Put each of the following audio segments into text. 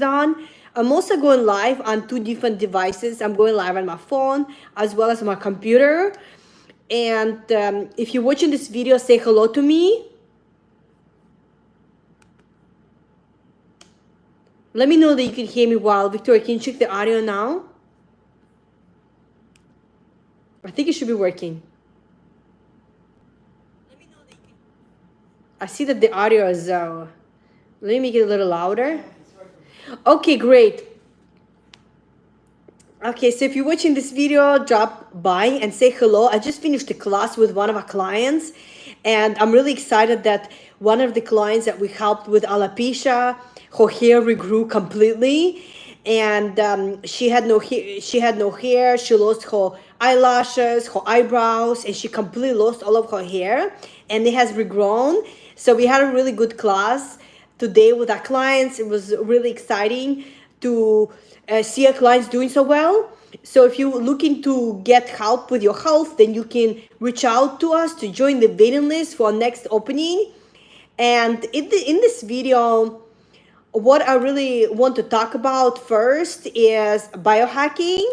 on. I'm also going live on two different devices. I'm going live on my phone as well as my computer. And if you're watching this video, say hello to me. Let me know that you can hear me well. Victoria, can you check the audio now? I think it should be working. I see that the audio is, let me make it a little louder. Okay, great. Okay, so if you're watching this video, drop by and say hello. I just finished a class with one of our clients, and I'm really excited that one of the clients that we helped with alopecia, her hair regrew completely, and she had no hair. She lost her eyelashes, her eyebrows, and she completely lost all of her hair, and it has regrown. So we had a really good class today with our clients. It was really exciting to see our clients doing so well. So if you're looking to get help with your health, then you can reach out to us to join the waiting list for our next opening. And in this video, what I really want to talk about first is biohacking.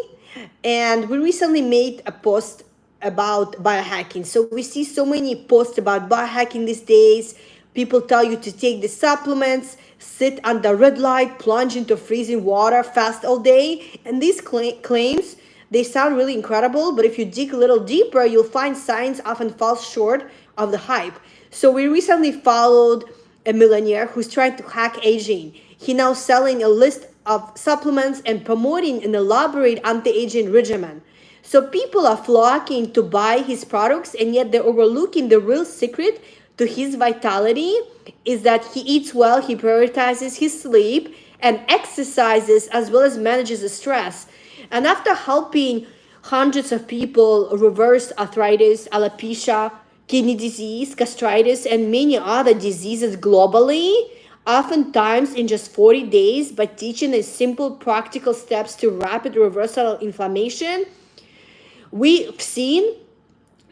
And we recently made a post about biohacking. So we see so many posts about biohacking these days. People tell you to take the supplements, sit under red light, plunge into freezing water, fast all day. And these claims, they sound really incredible, but if you dig a little deeper, you'll find science often falls short of the hype. So we recently followed a millionaire who's trying to hack aging. He's now selling a list of supplements and promoting an elaborate anti-aging regimen. So people are flocking to buy his products, and yet they're overlooking the real secret to his vitality is that he eats well, he prioritizes his sleep and exercises as well as manages the stress. And after helping hundreds of people reverse arthritis, alopecia, kidney disease, gastritis, and many other diseases globally, oftentimes in just 40 days, by teaching the simple practical steps to rapid reversal of inflammation, we've seen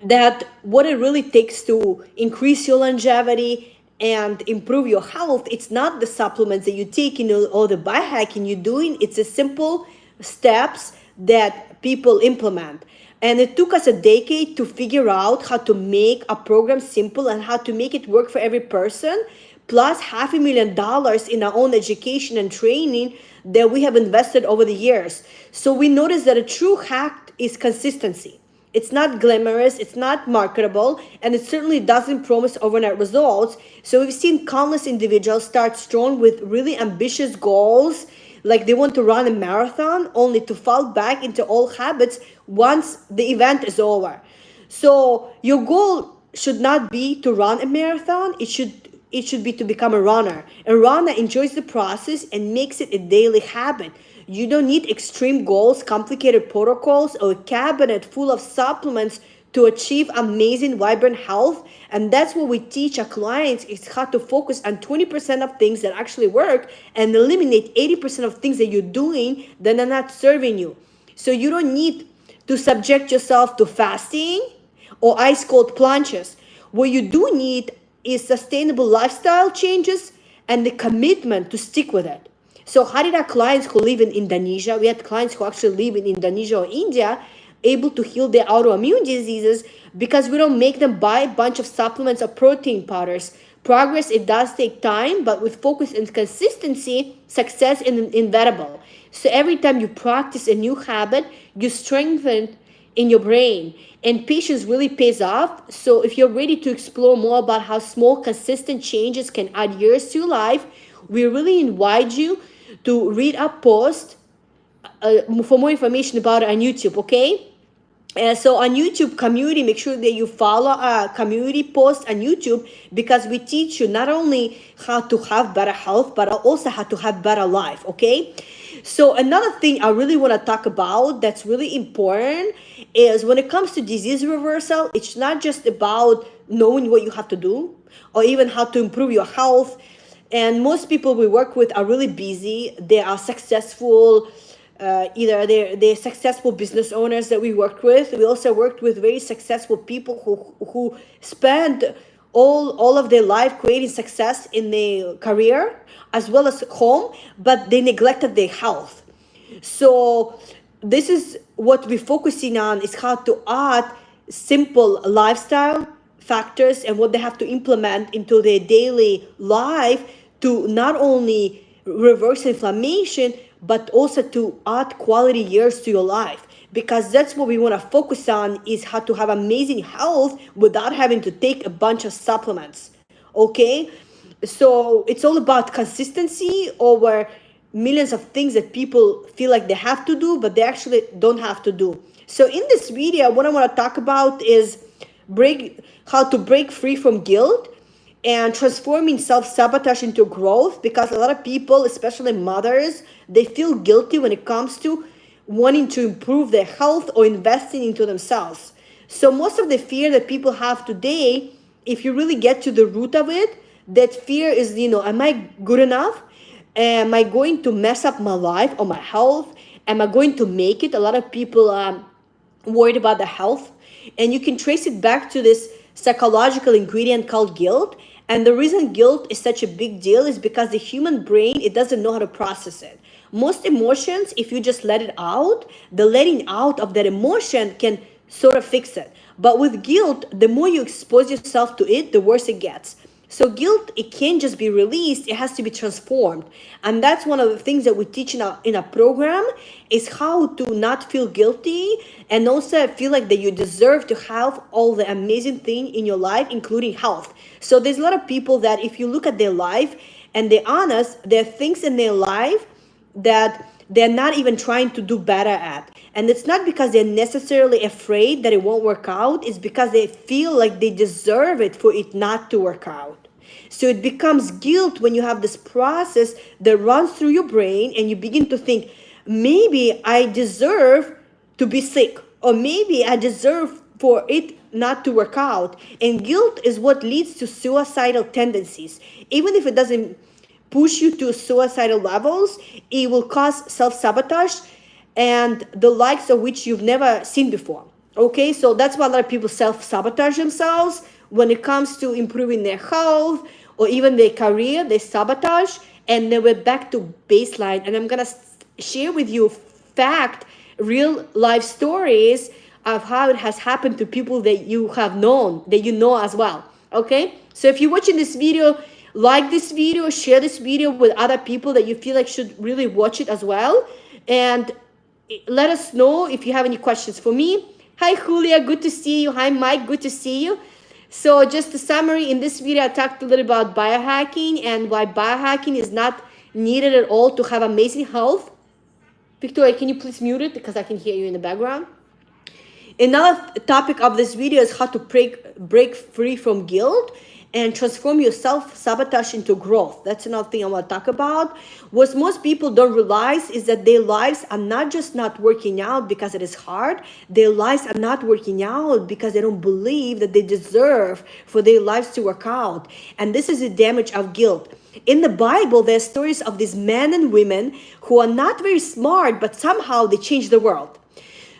that what it really takes to increase your longevity and improve your health, it's not the supplements that you take or the biohacking you're doing, it's the simple steps that people implement. And it took us a decade to figure out how to make a program simple and how to make it work for every person, plus $500,000 in our own education and training that we have invested over the years. So we noticed that a true hack is consistency. It's not glamorous, it's not marketable, and it certainly doesn't promise overnight results. So we've seen countless individuals start strong with really ambitious goals, like they want to run a marathon, only to fall back into old habits once the event is over. So your goal should not be to run a marathon, it should be to become a runner. A runner enjoys the process and makes it a daily habit. You don't need extreme goals, complicated protocols, or a cabinet full of supplements to achieve amazing, vibrant health. And that's what we teach our clients, is how to focus on 20% of things that actually work and eliminate 80% of things that you're doing that are not serving you. So you don't need to subject yourself to fasting or ice cold plunges. What you do need is sustainable lifestyle changes and the commitment to stick with it. So how did our clients who live in Indonesia, we had clients who actually live in Indonesia or India, able to heal their autoimmune diseases? Because we don't make them buy a bunch of supplements or protein powders. Progress, it does take time, but with focus and consistency, success is inevitable. So every time you practice a new habit, you strengthen in your brain, and patience really pays off. So if you're ready to explore more about how small, consistent changes can add years to your life, we really invite you to read our post for more information about it on YouTube, okay? So on YouTube community, make sure that you follow our community post on YouTube, because we teach you not only how to have better health, but also how to have better life, okay? So another thing I really want to talk about that's really important is when it comes to disease reversal, it's not just about knowing what you have to do or even how to improve your health. And most people we work with are really busy. They are successful, either they're successful business owners that we worked with. We also worked with very successful people who spend all of their life creating success in their career as well as home, but they neglected their health. So this is what we're focusing on, is how to add simple lifestyle factors and what they have to implement into their daily life to not only reverse inflammation, but also to add quality years to your life. Because that's what we want to focus on, is how to have amazing health without having to take a bunch of supplements. Okay? So it's all about consistency over millions of things that people feel like they have to do, but they actually don't have to do. So in this video, what I want to talk about is how to break free from guilt and transforming self-sabotage into growth, because a lot of people, especially mothers, they feel guilty when it comes to wanting to improve their health or investing into themselves. So most of the fear that people have today, if you really get to the root of it, that fear is, am I good enough? Am I going to mess up my life or my health? Am I going to make it? A lot of people are worried about the health. And you can trace it back to this psychological ingredient called guilt. And the reason guilt is such a big deal is because the human brain, it doesn't know how to process it. Most emotions, if you just let it out, the letting out of that emotion can sort of fix it. But with guilt, the more you expose yourself to it, the worse it gets. So guilt, it can't just be released, it has to be transformed. And that's one of the things that we teach in a program, is how to not feel guilty and also feel like that you deserve to have all the amazing things in your life, including health. So there's a lot of people that if you look at their life and they're honest, there are things in their life that they're not even trying to do better at. And it's not because they're necessarily afraid that it won't work out, it's because they feel like they deserve it for it not to work out. So it becomes guilt when you have this process that runs through your brain and you begin to think, maybe I deserve to be sick, or maybe I deserve for it not to work out. And guilt is what leads to suicidal tendencies. Even if it doesn't push you to suicidal levels, it will cause self-sabotage and the likes of which you've never seen before. Okay, so that's why a lot of people self-sabotage themselves when it comes to improving their health or even their career. They sabotage and they went back to baseline. And I'm gonna share with you real life stories of how it has happened to people that you have known, that you know as well. Okay, so if you're watching this video, like this video, share this video with other people that you feel like should really watch it as well. And let us know if you have any questions for me. Hi Julia, good to see you. Hi Mike, good to see you. So just a summary, in this video I talked a little about biohacking and why biohacking is not needed at all to have amazing health. Victoria, can you please mute it because I can hear you in the background? Another topic of this video is how to break free from guilt and transform your self-sabotage into growth. That's another thing I want to talk about. What most people don't realize is that their lives are not just not working out because it is hard. Their lives are not working out because they don't believe that they deserve for their lives to work out. And this is the damage of guilt. In the Bible, there are stories of these men and women who are not very smart, but somehow they change the world.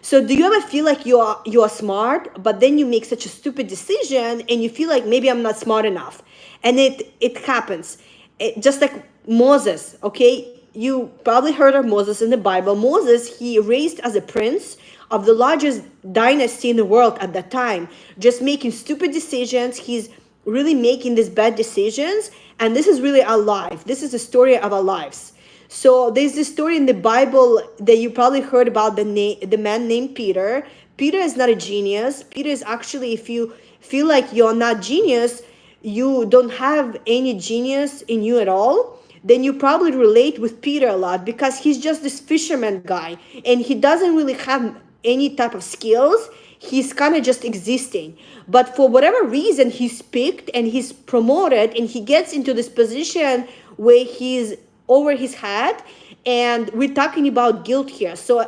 So do you ever feel like you are smart, but then you make such a stupid decision and you feel like maybe I'm not smart enough? And it happens. Just like Moses, okay? You probably heard of Moses in the Bible. Moses, he raised as a prince of the largest dynasty in the world at that time, just making stupid decisions. He's really making these bad decisions. And this is really our life. This is the story of our lives. So there's this story in the Bible that you probably heard about, the man named Peter. Peter is not a genius. Peter is actually, if you feel like you're not genius, you don't have any genius in you at all, then you probably relate with Peter a lot because he's just this fisherman guy and he doesn't really have any type of skills. He's kind of just existing. But for whatever reason, he's picked and he's promoted and he gets into this position where he's over his head, and we're talking about guilt here. So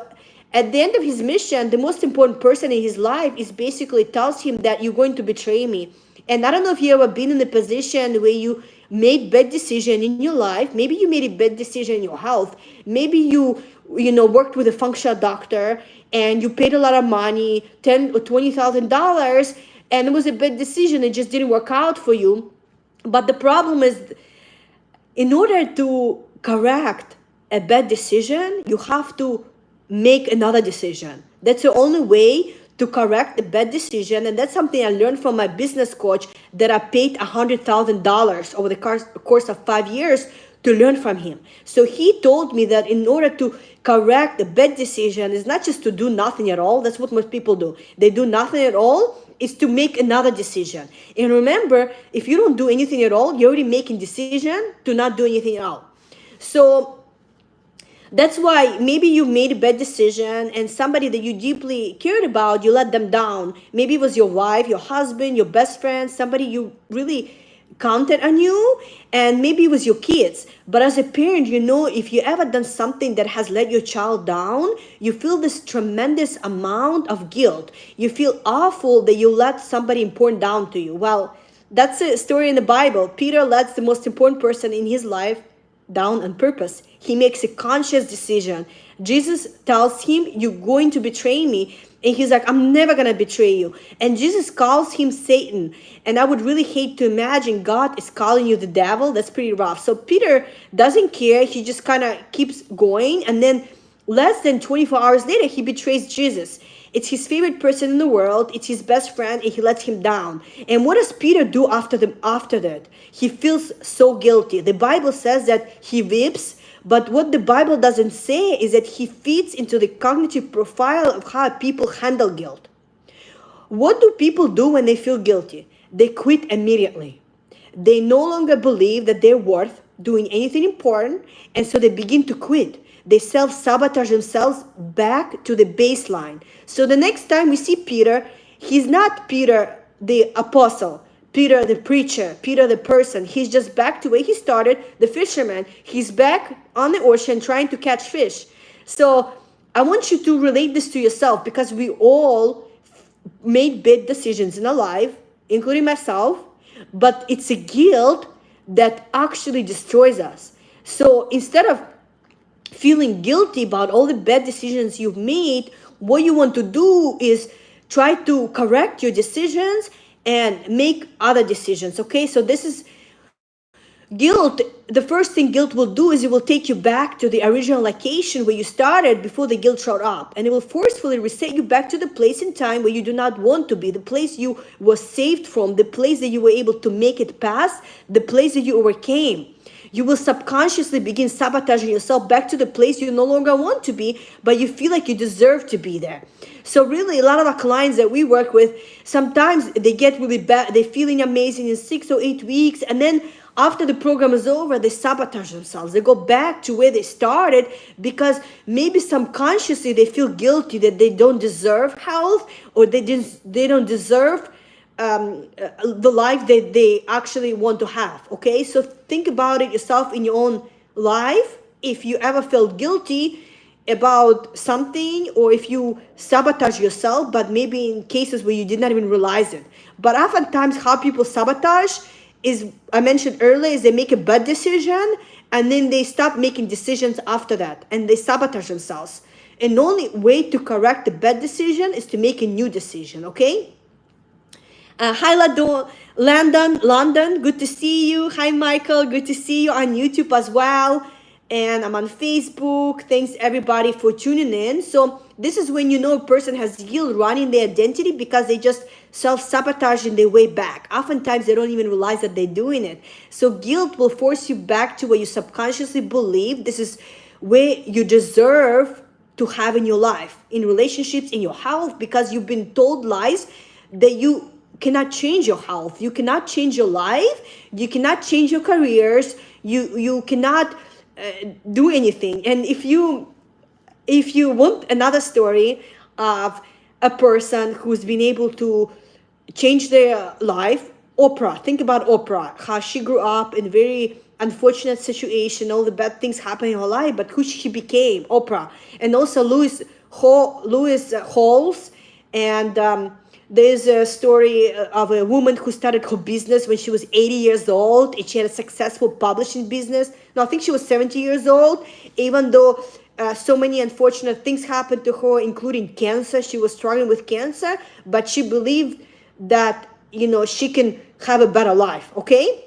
at the end of his mission, the most important person in his life is basically tells him that you're going to betray me. And I don't know if you ever been in a position where you made bad decision in your life. Maybe you made a bad decision in your health. Maybe you worked with a functional doctor and you paid a lot of money, $10,000 or $20,000, and it was a bad decision. It just didn't work out for you. But the problem is, in order to correct a bad decision, you have to make another decision. That's the only way to correct a bad decision. And that's something I learned from my business coach that I paid $100,000 over the course of 5 years to learn from him. So he told me that in order to correct a bad decision, is not just to do nothing at all. That's what most people do. They do nothing at all. Is to make another decision. And remember, if you don't do anything at all, you're already making decision to not do anything at all. So that's why maybe you made a bad decision and somebody that you deeply cared about, you let them down. Maybe it was your wife, your husband, your best friend, somebody you really counted on you, and maybe it was your kids. But as a parent, you know, if you ever done something that has let your child down, you feel this tremendous amount of guilt. You feel awful that you let somebody important down to you. Well, that's a story in the Bible. Peter lets the most important person in his life down on purpose. He makes a conscious decision. Jesus tells him, "You're going to betray me." And he's like, "I'm never going to betray you." And Jesus calls him Satan. And I would really hate to imagine God is calling you the devil. That's pretty rough. So Peter doesn't care. He just kind of keeps going. And then less than 24 hours later, he betrays Jesus. It's his favorite person in the world. It's his best friend, and he lets him down. And what does Peter do after that? He feels so guilty. The Bible says that he weeps. But what the Bible doesn't say is that he feeds into the cognitive profile of how people handle guilt. What do people do when they feel guilty? They quit immediately. They no longer believe that they're worth doing anything important, and so they begin to quit. They self-sabotage themselves back to the baseline. So the next time we see Peter, he's not Peter the apostle, Peter the preacher, Peter the person. He's just back to where he started, the fisherman. He's back on the ocean trying to catch fish. So I want you to relate this to yourself, because we all made bad decisions in our life, including myself, but it's a guilt that actually destroys us. So instead of feeling guilty about all the bad decisions you've made, what you want to do is try to correct your decisions and make other decisions. Okay, so this is guilt. The first thing guilt will do is it will take you back to the original location where you started before the guilt showed up, and it will forcefully reset you back to the place in time where you do not want to be, the place you were saved from, the place that you were able to make it past, the place that you overcame. You will subconsciously begin sabotaging yourself back to the place you no longer want to be, but you feel like you deserve to be there. So really, a lot of our clients that we work with, sometimes they get really bad, they're feeling amazing in 6 or 8 weeks, and then after the program is over, they sabotage themselves. They go back to where they started because maybe subconsciously they feel guilty that they don't deserve health, or they don't deserve the life that they actually want to have. Okay, so think about it yourself in your own life. If you ever felt guilty about something, or if you sabotage yourself, but maybe in cases where you did not even realize it. But oftentimes how people sabotage is, I mentioned earlier, is they make a bad decision and then they stop making decisions after that, and they sabotage themselves. And the only way to correct the bad decision is to make a new decision. Okay. Hi, London, good to see you. Hi, Michael, good to see you on YouTube as well. And I'm on Facebook. Thanks, everybody, for tuning in. So this is when you know a person has guilt running their identity, because they just self-sabotage in their way back. Oftentimes, they don't even realize that they're doing it. So guilt will force you back to where you subconsciously believe this is where you deserve to have in your life, in relationships, in your health, because you've been told lies that you cannot change your health, you cannot change your life, you cannot change your careers, you cannot do anything. And if you want another story of a person who's been able to change their life, Oprah. Think about Oprah, how she grew up in a very unfortunate situation, all the bad things happened in her life, but who she became, Oprah. And also Lewis Halls. And there's a story of a woman who started her business when she was 80 years old, and she had a successful publishing business. No, I think she was 70 years old, even though so many unfortunate things happened to her, including cancer. She was struggling with cancer, but she believed that, she can have a better life, okay?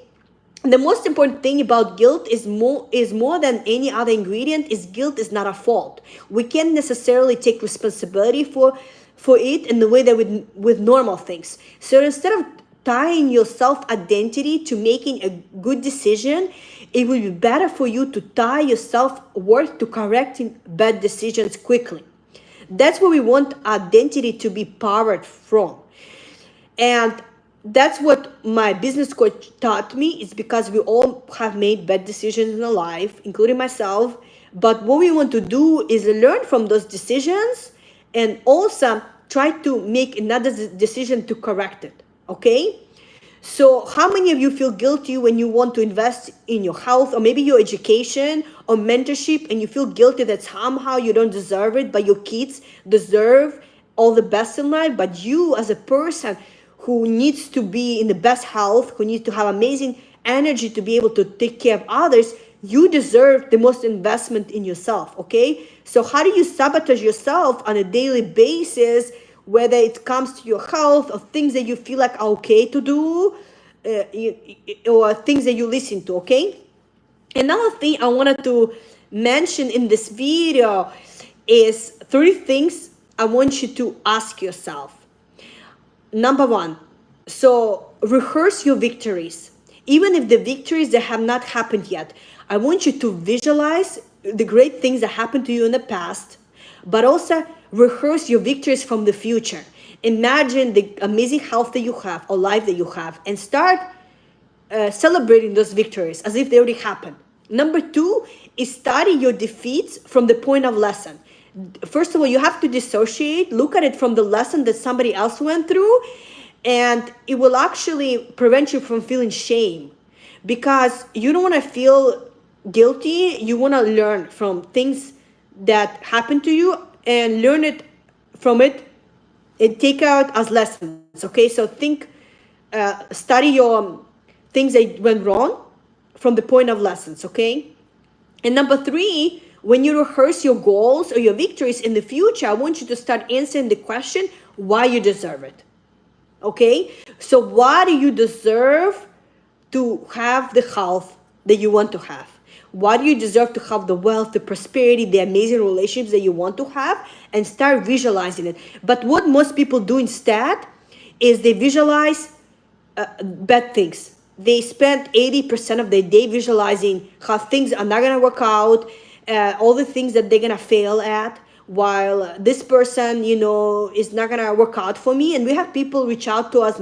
The most important thing about guilt is more than any other ingredient is guilt is not a fault. We can't necessarily take responsibility for it in the way that with normal things. So instead of tying your self-identity to making a good decision, it would be better for you to tie your self-worth to correcting bad decisions quickly. That's where we want identity to be powered from. And that's what my business coach taught me. Is because we all have made bad decisions in our life, including myself. But what we want to do is learn from those decisions and also try to make another decision to correct it, okay? So how many of you feel guilty when you want to invest in your health or maybe your education or mentorship, and you feel guilty that somehow you don't deserve it, but your kids deserve all the best in life, but you as a person who needs to be in the best health, who needs to have amazing energy to be able to take care of others, you deserve the most investment in yourself, okay? So how do you sabotage yourself on a daily basis, whether it comes to your health or things that you feel like are okay to do, or things that you listen to, okay? Another thing I wanted to mention in this video is 3 things I want you to ask yourself. Number 1, so rehearse your victories. Even if the victories that have not happened yet, I want you to visualize the great things that happened to you in the past, but also rehearse your victories from the future. Imagine the amazing health that you have or life that you have, and start celebrating those victories as if they already happened. Number 2 is study your defeats from the point of lesson. First of all, you have to dissociate, look at it from the lesson that somebody else went through, and it will actually prevent you from feeling shame, because you don't want to feel guilty. You want to learn from things that happen to you and learn it from it and take out as lessons, okay? So study your things that went wrong from the point of lessons, okay? And number 3, when you rehearse your goals or your victories in the future, I want you to start answering the question, why you deserve it, okay? So why do you deserve to have the health that you want to have? Why do you deserve to have the wealth, the prosperity, the amazing relationships that you want to have? And start visualizing it. But what most people do instead is they visualize bad things. They spend 80% of their day visualizing how things are not going to work out, all the things that they're going to fail at, while this person, is not going to work out for me. And we have people reach out to us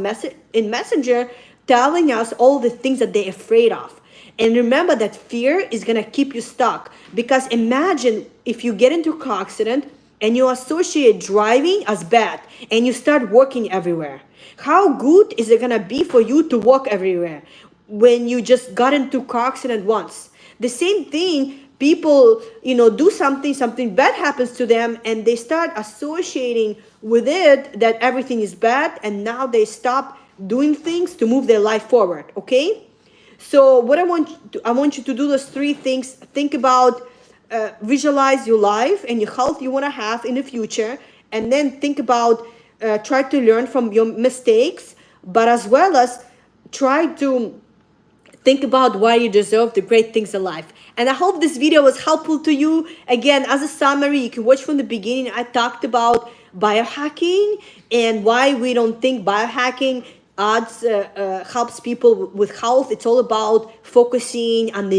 in Messenger telling us all the things that they're afraid of. And remember that fear is going to keep you stuck, because imagine if you get into a car accident and you associate driving as bad and you start walking everywhere. How good is it going to be for you to walk everywhere when you just got into a car accident once? The same thing, people, do something bad happens to them, and they start associating with it that everything is bad, and now they stop doing things to move their life forward, okay? So what I want you to do those 3 things. Think about, visualize your life and your health you want to have in the future, and then think about, try to learn from your mistakes, but as well as try to think about why you deserve the great things in life. And I hope this video was helpful to you. Again, as a summary, you can watch from the beginning. I talked about biohacking and why we don't think biohacking helps people with health. It's all about focusing on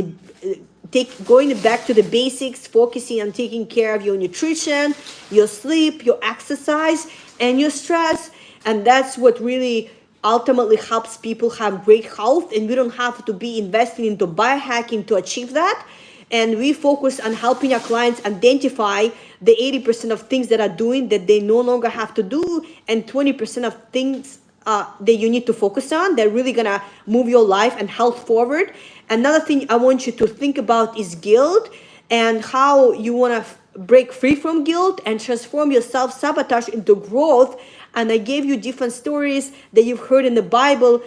going back to the basics, focusing on taking care of your nutrition, your sleep, your exercise, and your stress. And that's what really ultimately helps people have great health. And we don't have to be investing into biohacking to achieve that. And we focus on helping our clients identify the 80% of things that are doing that they no longer have to do, and 20% of things that you need to focus on. They're really gonna move your life and health forward. Another thing I want you to think about is guilt, and how you want to break free from guilt and transform your self-sabotage into growth. And I gave you different stories that you've heard in the Bible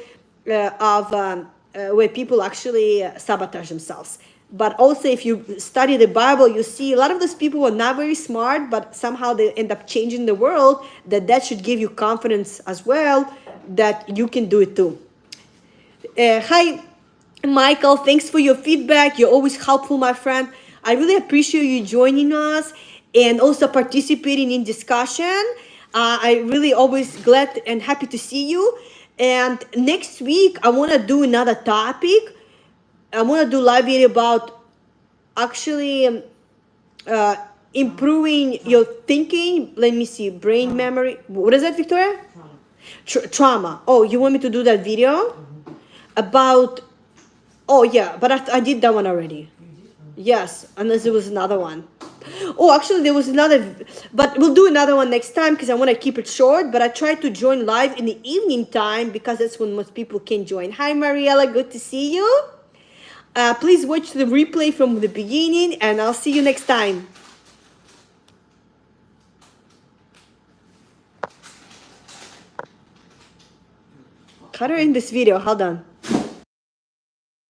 of where people actually sabotage themselves. But also, if you study the Bible, you see a lot of those people were not very smart, but somehow they end up changing the world. That should give you confidence as well. that you can do it too. Hi, Michael. Thanks for your feedback. You're always helpful, my friend. I really appreciate you joining us and also participating in discussion. I really always glad and happy to see you. And next week, I want to do another topic. I want to do live video about actually uh, improving your thinking. Let me see, brain memory. What is that, Victoria? Trauma. Oh, you want me to do that video about? Oh yeah, but I did that one already. Yes, unless there was another one. Oh, actually, there was another, but we'll do another one next time because I want to keep it short. But I try to join live in the evening time because that's when most people can join. Hi, Mariella, good to see you. Please watch the replay from the beginning, and I'll see you next time. Cut her in this video. Hold on.